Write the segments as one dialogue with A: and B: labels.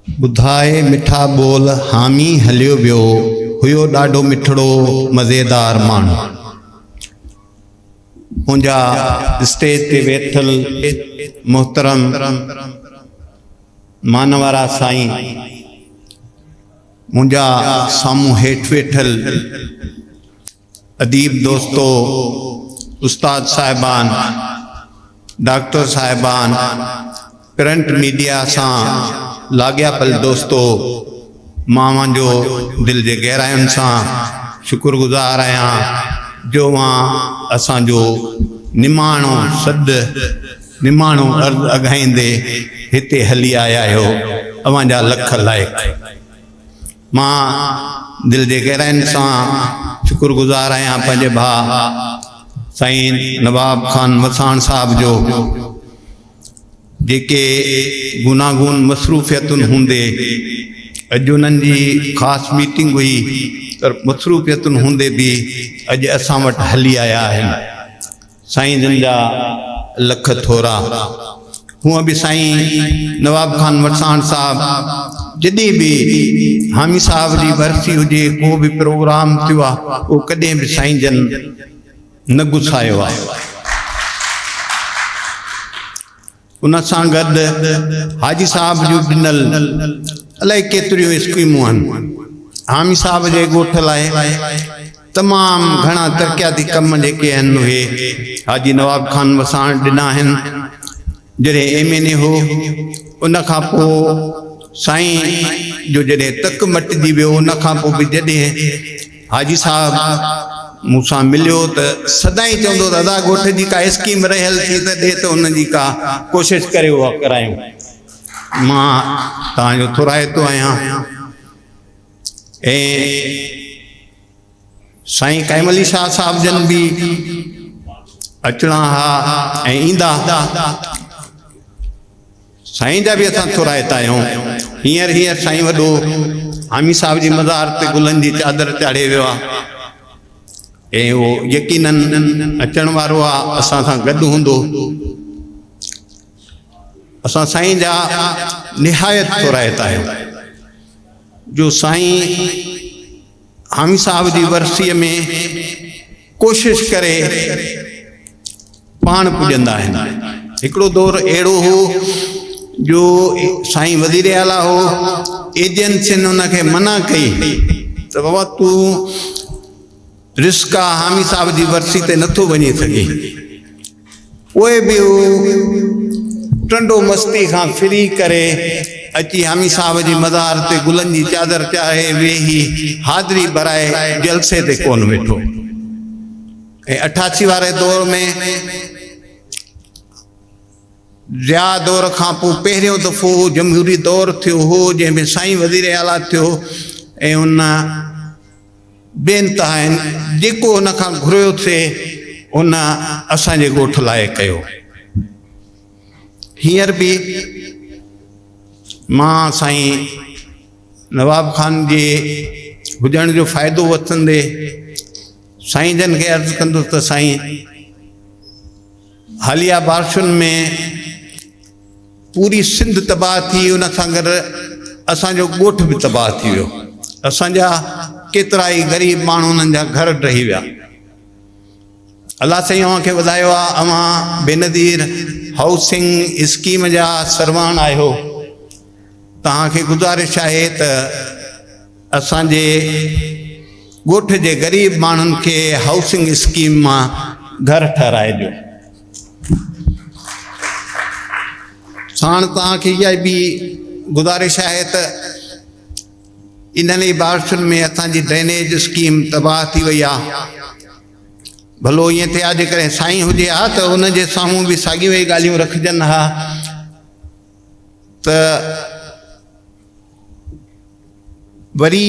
A: ॿुधाए मिठा बोल हामी हलियो वियो हुयो ॾाढो मिठड़ो मज़ेदार माण्हू। मुंहिंजा स्टेज ते वेठल मोहतरम मानवारा साईं, मुंहिंजा साम्हूं हेठि वेठल अदीब दोस्तो, उस्ताद साहिबान, डॉक्टर साहिबान, प्रिंट मीडिया सां लाॻियापल दोस्तो, मां जो दिल जे गहराइयुनि सां शुक्रगुज़ार आहियां जो मां असांजो निमाणो सॾु निमाणो अर्ज़ु अघाईंदे हिते हली आया आहियो। अव्हांजा लख लाइक़। मां दिल जे गहराइयुनि सां शुक्रगुज़ार आहियां पंहिंजे भाउ साईं नवाब खान वसाण साहब जो, जेके गुनागुन मसरूफ़ियतुनि हूंदे अॼु उन्हनि जी ख़ासि मीटिंग हुई, पर मसरूफ़ियतुनि हूंदे बि अॼु असां वटि हली आया आहिनि। साईं जिन जा लख थोरा। हूअं बि साईं नवाब खान वसाण साहब जॾहिं बि हामी साहब जी वरसी हुजे, को बि प्रोग्राम थियो आहे, उहो कॾहिं बि साईं जन न गुसायो आहे। उन सां गॾु हाजी साहब जूं ॾिनल अलाए केतिरियूं स्कीमूं आहिनि। हामी साहब जे ॻोठ लाइ तमामु घणा तरक़ियाती कम जेके आहिनि उहे हाजी नवाब खान वसाण ॾिना आहिनि। जॾहिं MNA हो, उन खां पोइ साईं जो जॾहिं तक मटिजी वियो, उन खां पोइ बि जॾहिं हाजी साहब मूंसां मिलियो त सदाईं चवंदो, दादा ॻोठ जी का स्कीम रहियल थी त ॾे त उन जी का कोशिशि करे उहा करायूं। मां तव्हांजो थोराइतो आहियां। ऐं साईं काइम अली शाह साहब जन बि अचणा हा ऐं ईंदा, साईं जा बि असां थोराइता आहियूं। हींअर साईं वॾो हामी साहब जी मज़ार ते गुलनि जी चादर चाढ़े वियो आहे ऐं उहो यकीनन अचण वारो आहे, असां सां गॾु हूंदो। असां साईं जा निहायत थोराइता आहियूं जो साईं हामी साहब जी वरसीअ में कोशिशि करे पाण पुॼंदा आहिनि। हिकिड़ो दौर अहिड़ो हो जो साईं वज़ीर आला हो, एजेंसियुनि उनखे मना कई त बाबा तूं रिस्क आहे, हामी साहब जी वरसी ते नथो वञी सघे। उहे बि टंडो मस्ती खां फिरी करे अची हामी साहब जी मज़ार ते गुलनि जी चादर चाहे वेही हाज़िरी भराए जलसे ते कोन वेठो। ऐं 88 वारे दौर में रिया दौर खां पोइ पहिरियों दफ़ो जमहूरी दौर थियो हो, जंहिंमें साईं वज़ीर आला थियो ऐं उन बेनतहा जेको उन खां घुरियो थिए उन असांजे ॻोठ लाइ कयो। हींअर बि मां साईं नवाब खान जे हुजण जो फ़ाइदो वठंदे साईं जन खे अर्ज़ु कंदुसि त साईं हालिया बारिशुनि में पूरी सिंध तबाह थी, उन सां गॾु असांजो ॻोठ बि तबाह थी वियो। असांजा केतिरा ई ग़रीब माण्हू उन्हनि जा घर ढही विया। अलाह साईं अव्हांखे वधायो आहे, अव्हां बेनज़ीर हाउसिंग स्कीम जा सरवान आहियो। तव्हांखे गुज़ारिश आहे त असांजे ॻोठ जे ग़रीब माण्हुनि खे हाउसिंग स्कीम मां घर ठाराइजो। साण तव्हांखे इहा बि गुज़ारिश आहे त इन्हनि बारिशुनि में असांजी ड्रेनेज स्कीम तबाह थी वई आहे। भलो ईअं थिए जेकॾहिं साईं हुजे हा त उनजे साम्हूं बि साॻियूं ई ॻाल्हियूं रखजनि हा त वरी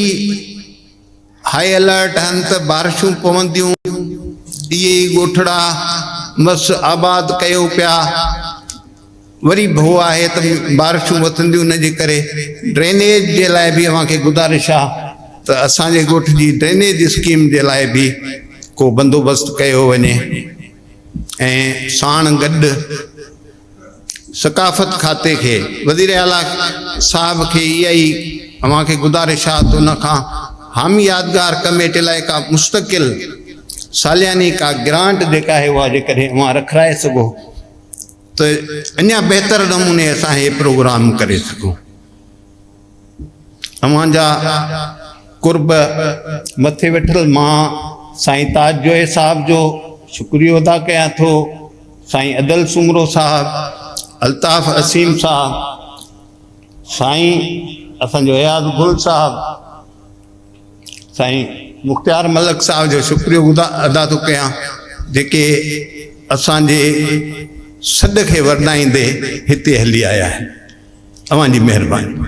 A: हाई अलर्ट आहिनि त बारिशूं पवंदियूं, इहे ई ॻोठड़ा मस आबाद कयो पिया। वरी भउ आहे त बारिशूं वधंदियूं, उन जे करे ड्रेनेज जे लाइ बि अव्हांखे गुज़ारिश आहे त असांजे ॻोठ जी ड्रेनेज स्कीम जे लाइ बि को बंदोबस्तु कयो वञे। ऐं साण गॾु सकाफ़त खाते खे वज़ीर आला साहब खे इहा ई अव्हांखे गुज़ारिश आहे त उन खां हामी यादगार कमेटी लाइ का मुस्तकिल सालियानी का ग्रांट जेका आहे उहा जेकॾहिं अव्हां रखाए सघो त अञा बहितर नमूने असां हे प्रोग्राम करे सघूं। अव्हांजा कुर्ब मथे वेठल मां साईं ताज जोए साहब जो शुक्रियो अदा कयां थो, साईं अदल सुमरो साहब, अल्ताफ़ असीम साहब, साईं असांजो एयाज़ गुल साहब, साईं मुख्तार मलक साहब जो शुक्रियो अदा थो कयां जेके असांजे सॾ खे वरनाईंदे हिते हली आया आहिनि। अव्हांजी महिरबानी।